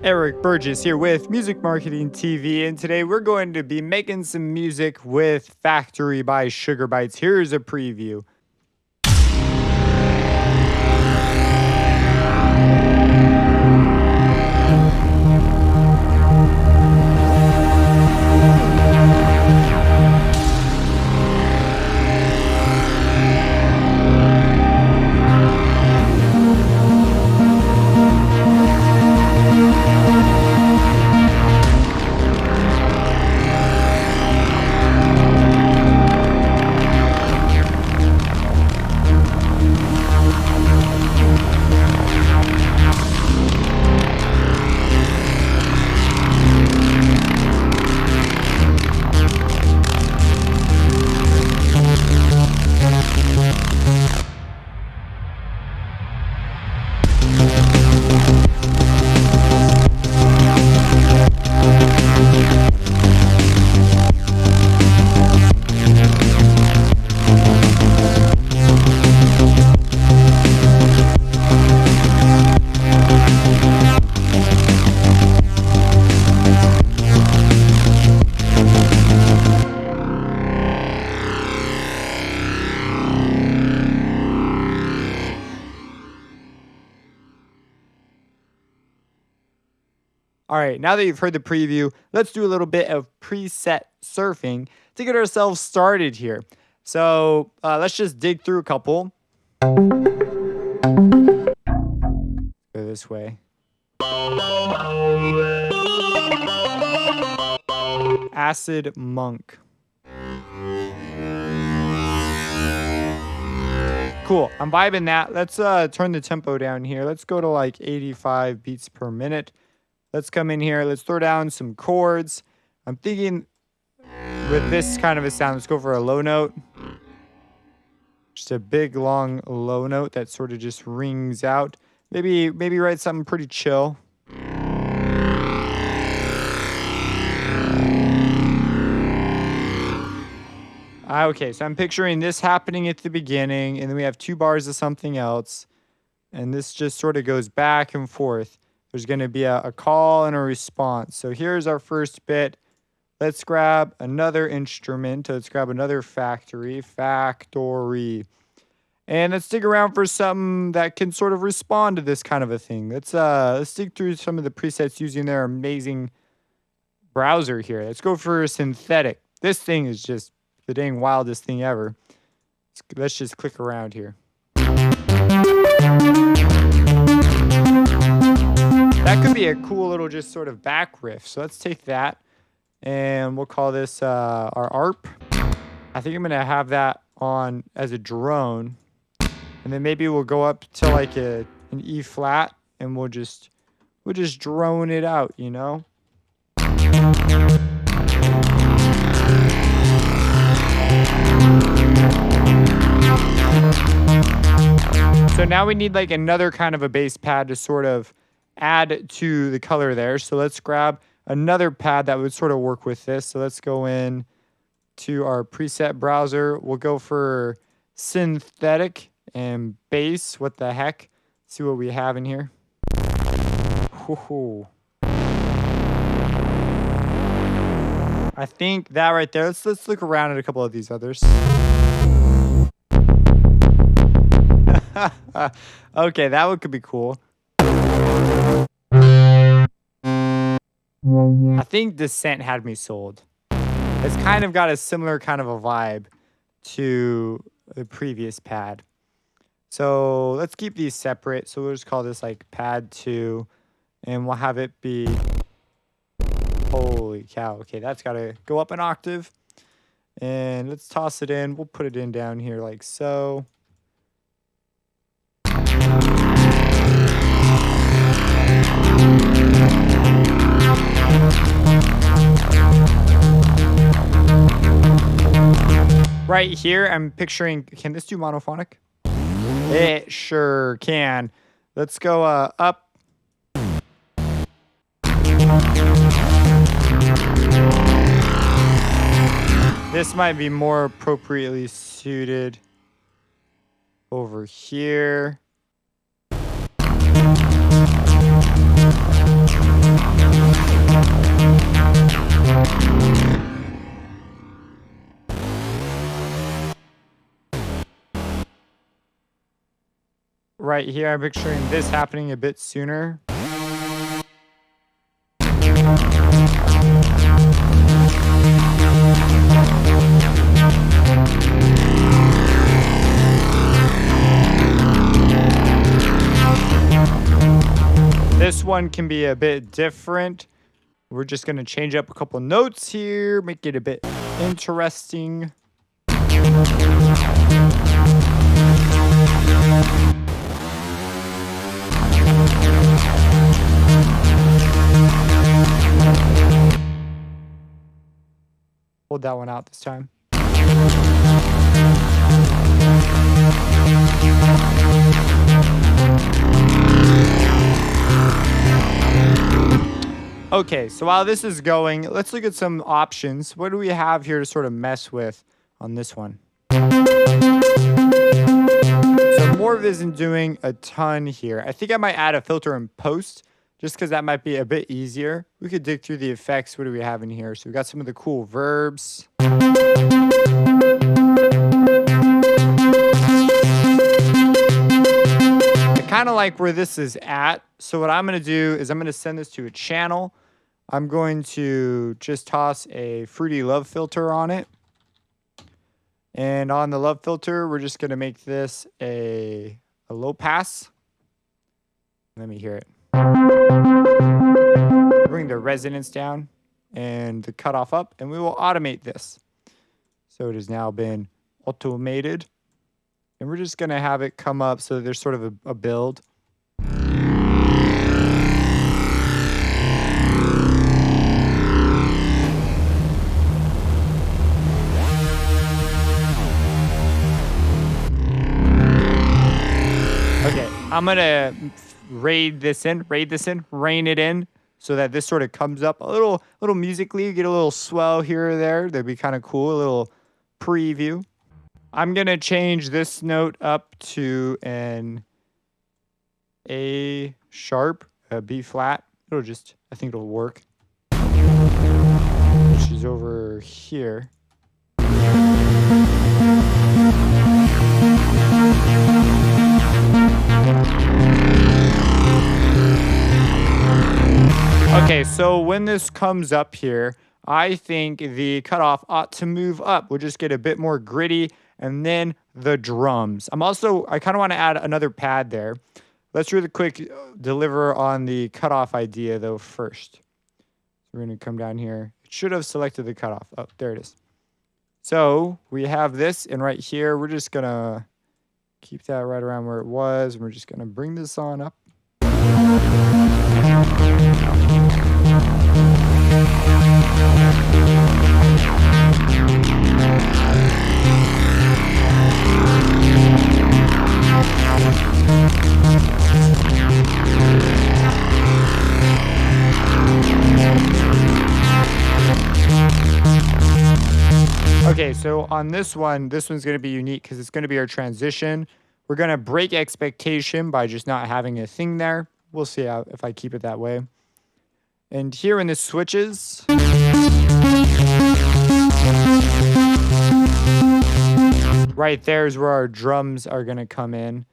Eric Burgess here with Music Marketing TV, and today we're going to be making some music with Factory by Sugar Bytes. Here's a preview. All right, now that you've heard the preview, let's do a little bit of preset surfing to get ourselves started here. So let's just dig through a couple. Go this way. Acid Monk. Cool, I'm vibing that. Let's turn the tempo down here. Let's go to like 85 beats per minute. Let's come in here. Let's throw down some chords. I'm thinking with this kind of a sound, let's go for a low note. Just a big, long low note that sort of just rings out. Maybe write something pretty chill. Okay, so I'm picturing this happening at the beginning, and then we have 2 bars of something else. And this just sort of goes back and forth. There's going to be a call and a response. So here's our first bit. Let's grab another instrument. Let's grab another factory. And let's dig around for something that can sort of respond to this kind of a thing. Let's dig through some of the presets using their amazing browser here. Let's go for synthetic. This thing is just the dang wildest thing ever. Let's just click around here. That could be a cool little just sort of back riff. So let's take that and we'll call this our ARP. I think I'm going to have that on as a drone. And then maybe we'll go up to like an E flat and we'll just drone it out, you know? So now we need like another kind of a bass pad to sort of add to the color there. So let's grab another pad that would sort of work with this. So let's go in to our preset browser. We'll go for synthetic and bass. What the heck? See what we have in here. Woohoo. I think that right there. Let's look around at a couple of these others. Okay, that one could be cool. I think Descent had me sold. It's kind of got a similar kind of a vibe to the previous pad. So let's keep these separate. So we'll just call this like pad 2 and we'll have it be, holy cow. Okay, that's got to go up an octave. And let's toss it in. We'll put it in down here like so. Right here, I'm picturing, can this do monophonic? It sure can. Let's go up. This might be more appropriately suited over here. Right here, I'm picturing this happening a bit sooner. This one can be a bit different. We're just going to change up a couple notes here, make it a bit interesting. Hold that one out this time. Okay, so while this is going, let's look at some options. What do we have here to sort of mess with on this one? So Morph isn't doing a ton here. I think I might add a filter in post, just because that might be a bit easier. We could dig through the effects. What do we have in here? So we got some of the cool verbs. I kind of like where this is at. So what I'm going to do is I'm going to send this to a channel. I'm going to just toss a Fruity Love filter on it. And on the Love filter, we're just going to make this a low pass. Let me hear it. Bring the resonance down and the cutoff up, and we will automate this. So it has now been automated. And we're just going to have it come up so that there's sort of a build. Okay, I'm going to rain it in so that this sort of comes up a little musically. You get a little swell here or there. That'd be kind of cool, a little preview. I'm going to change this note up to an A sharp, a B flat. I think it'll work. Which is over here. Okay, so when this comes up here, I think the cutoff ought to move up. We'll just get a bit more gritty. And then the drums. I kind of want to add another pad there. Let's really quick deliver on the cutoff idea though first. So we're going to come down here. It should have selected the cutoff. Oh, there it is. So we have this, and right here, we're just going to keep that right around where it was. And we're just going to bring this on up. Okay, so on this one's going to be unique because it's going to be our transition. We're going to break expectation by just not having a thing there. We'll see if I keep it that way. And here when this switches, right there is where our drums are going to come in.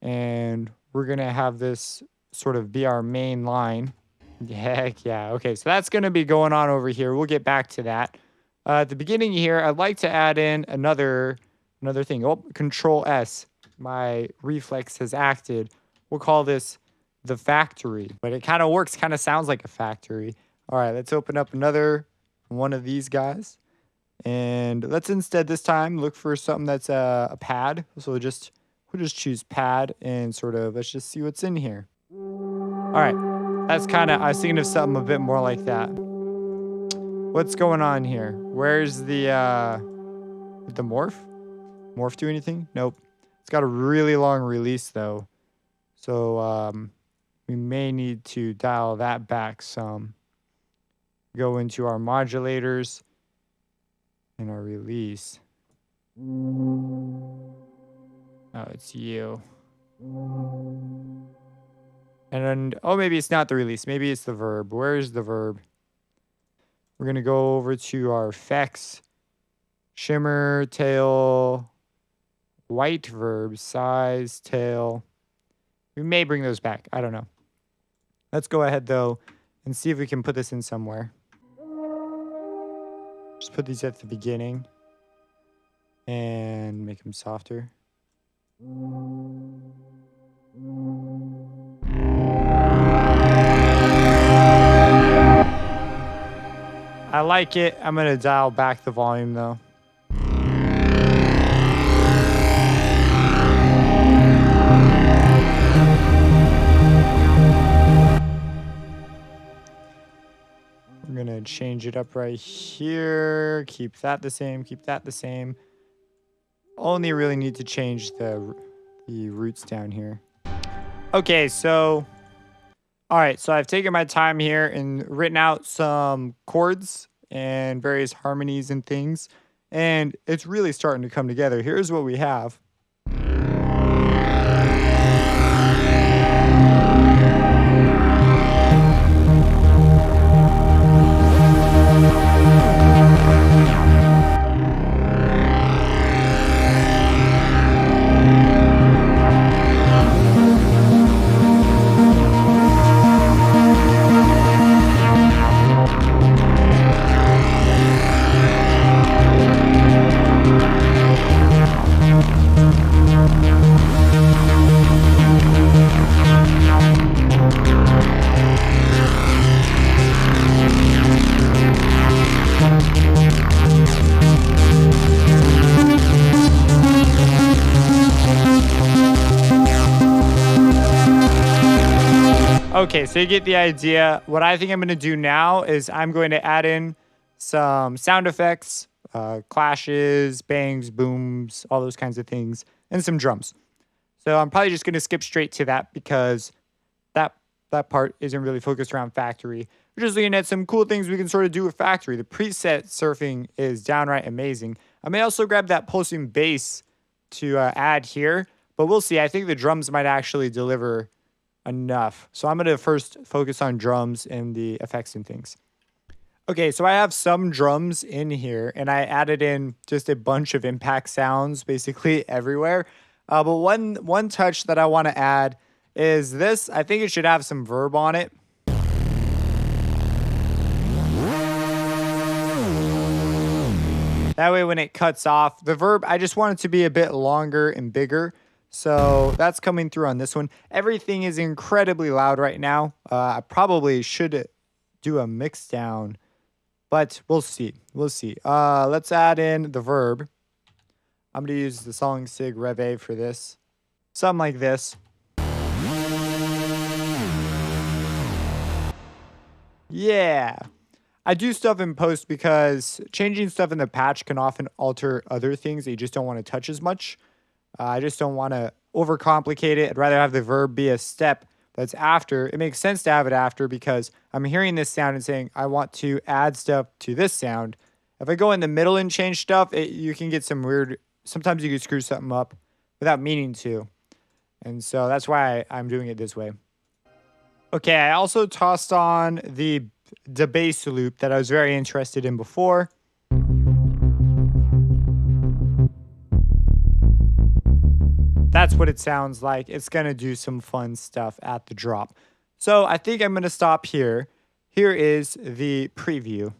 And we're going to have this sort of be our main line. Heck yeah. Okay, so that's going to be going on over here. We'll get back to that. At the beginning here, I'd like to add in another thing. Oh, Control S. My reflex has acted. We'll call this the factory. But it kind of works, kind of sounds like a factory. All right, let's open up another one of these guys. And let's instead this time look for something that's a pad. So we'll just choose pad and sort of, let's just see what's in here. All right, that's kind of, I was thinking of something a bit more like that. What's going on here? Where's the morph? Morph do anything? Nope. It's got a really long release though. So we may need to dial that back some. Go into our modulators and our release. Oh, it's you. And then, oh, maybe it's not the release. Maybe it's the verb. Where is the verb? We're going to go over to our effects, shimmer, tail, white verb, size, tail. We may bring those back. I don't know. Let's go ahead, though, and see if we can put this in somewhere. Just put these at the beginning and make them softer. I like it. I'm going to dial back the volume, though. We're going to change it up right here. Keep that the same. Keep that the same. Only really need to change the roots down here. Okay, so... All right, so I've taken my time here and written out some chords and various harmonies and things. And it's really starting to come together. Here's what we have. Okay, so you get the idea. What I think I'm going to do now is I'm going to add in some sound effects, clashes, bangs, booms, all those kinds of things, and some drums. So I'm probably just going to skip straight to that because that part isn't really focused around Factory. We're just looking at some cool things we can sort of do with Factory. The preset surfing is downright amazing. I may also grab that pulsing bass to add here, but we'll see. I think the drums might actually deliver enough. So I'm going to first focus on drums and the effects and things. Okay, so I have some drums in here, and I added in just a bunch of impact sounds basically everywhere. But one touch that I want to add is this. I think it should have some verb on it. That way when it cuts off, the verb, I just want it to be a bit longer and bigger. So that's coming through on this one. Everything is incredibly loud right now. I probably should do a mix down, but we'll see. We'll see. Let's add in the verb. I'm going to use the Song Sig Rev A for this. Something like this. Yeah. I do stuff in post because changing stuff in the patch can often alter other things that you just don't want to touch as much. I just don't want to overcomplicate it. I'd rather have the verb be a step that's after. It makes sense to have it after because I'm hearing this sound and saying, I want to add stuff to this sound. If I go in the middle and change stuff, you can get some weird, sometimes you can screw something up without meaning to. And so that's why I'm doing it this way. Okay, I also tossed on the bass loop that I was very interested in before. That's what it sounds like. It's going to do some fun stuff at the drop. So I think I'm going to stop here. Here is the preview.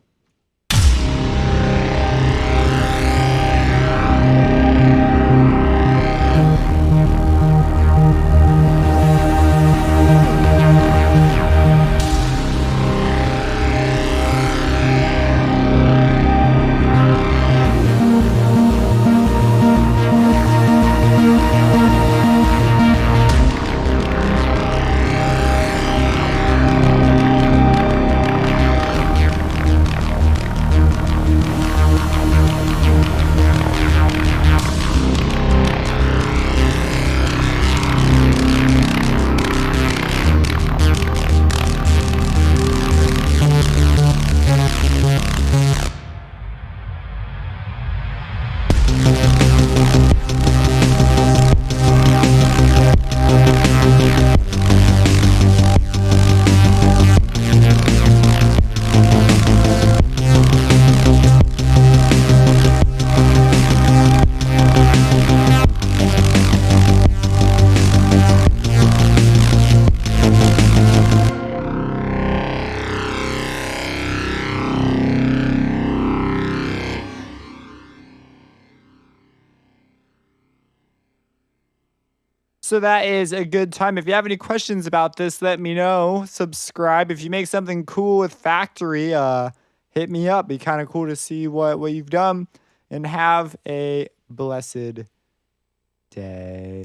So that is a good time. If you have any questions about this, let me know. Subscribe. If you make something cool with Factory, hit me up. Be kind of cool to see what you've done. And have a blessed day.